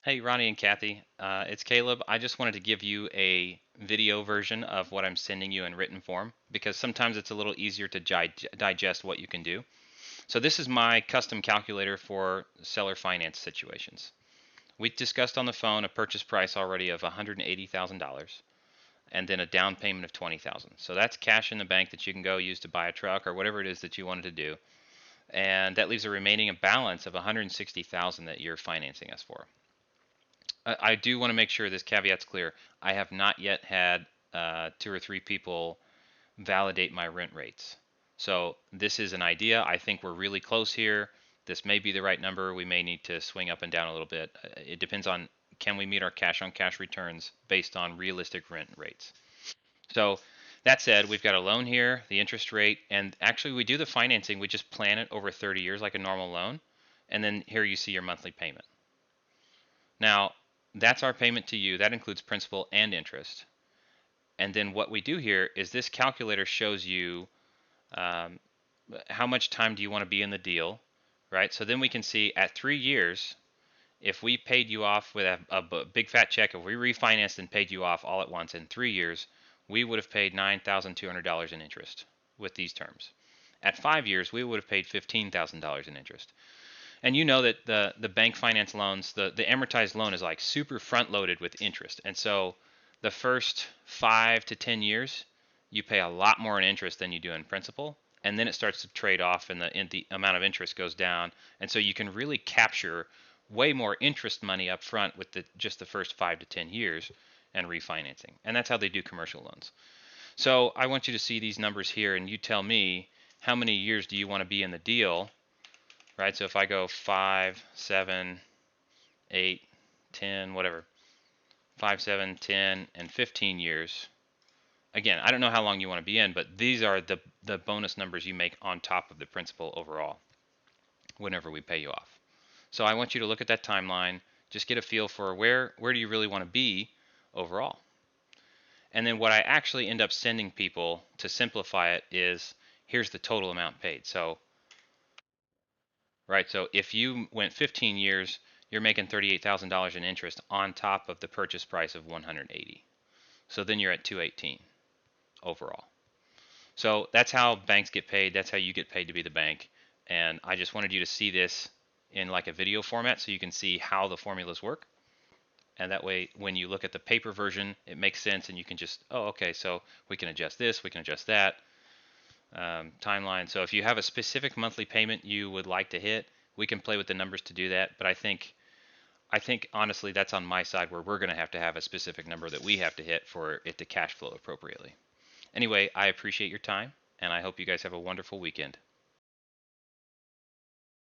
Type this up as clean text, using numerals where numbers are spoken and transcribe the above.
Hey, Ronnie and Kathy, it's Caleb. I just wanted to give you a video version of what I'm sending you in written form because sometimes it's a little easier to digest what you can do. So this is my custom calculator for seller finance situations. We discussed on the phone a purchase price already of $180,000 and then a down payment of $20,000. So that's cash in the bank that you can go use to buy a truck or whatever it is that you wanted to do. And that leaves a remaining balance of $160,000 that you're financing us for. I do want to make sure this caveat's clear. I have not yet had two or three people validate my rent rates. So this is an idea. I think we're really close here. This may be the right number. We may need to swing up and down a little bit. It depends on can we meet our cash on cash returns based on realistic rent rates. So that said, we've got a loan here, the interest rate, and actually we do the financing. We just plan it over 30 years like a normal loan. And then here you see your monthly payment. Now, that's our payment to you. That includes principal and interest. And then what we do here is this calculator shows you um, how much time do you want to be in the deal, right? So then we can see at 3 years, if we paid you off with a big fat check, if we refinanced and paid you off all at once in 3 years, we would have paid $9,200 in interest with these terms. At 5 years, we would have paid $15,000 in interest. And you know that the bank finance loans, the amortized loan is like super front loaded with interest. And so the first 5 to 10 years, you pay a lot more in interest than you do in principal. And then it starts to trade off and the amount of interest goes down. And so you can really capture way more interest money up front with just the first 5 to 10 years and refinancing. And that's how they do commercial loans. So I want you to see these numbers here and you tell me how many years do you want to be in the deal, right? So if I go 5, 7, 8, 10, whatever, 5, 7, 10, and 15 years. Again, I don't know how long you want to be in, but these are the bonus numbers you make on top of the principal overall whenever we pay you off. So I want you to look at that timeline, just get a feel for where do you really want to be overall. And then what I actually end up sending people to simplify it is here's the total amount paid. So right, so if you went 15 years, you're making $38,000 in interest on top of the purchase price of 180. So then you're at 218 overall. So that's how banks get paid. That's how you get paid to be the bank. And I just wanted you to see this in like a video format so you can see how the formulas work. And that way, when you look at the paper version, it makes sense and you can just, oh, okay, so we can adjust this, we can adjust that. Timeline. So if you have a specific monthly payment you would like to hit, we can play with the numbers to do that. But I think honestly that's on my side where we're going to have a specific number that we have to hit for it to cash flow appropriately. Anyway, I appreciate your time and I hope you guys have a wonderful weekend.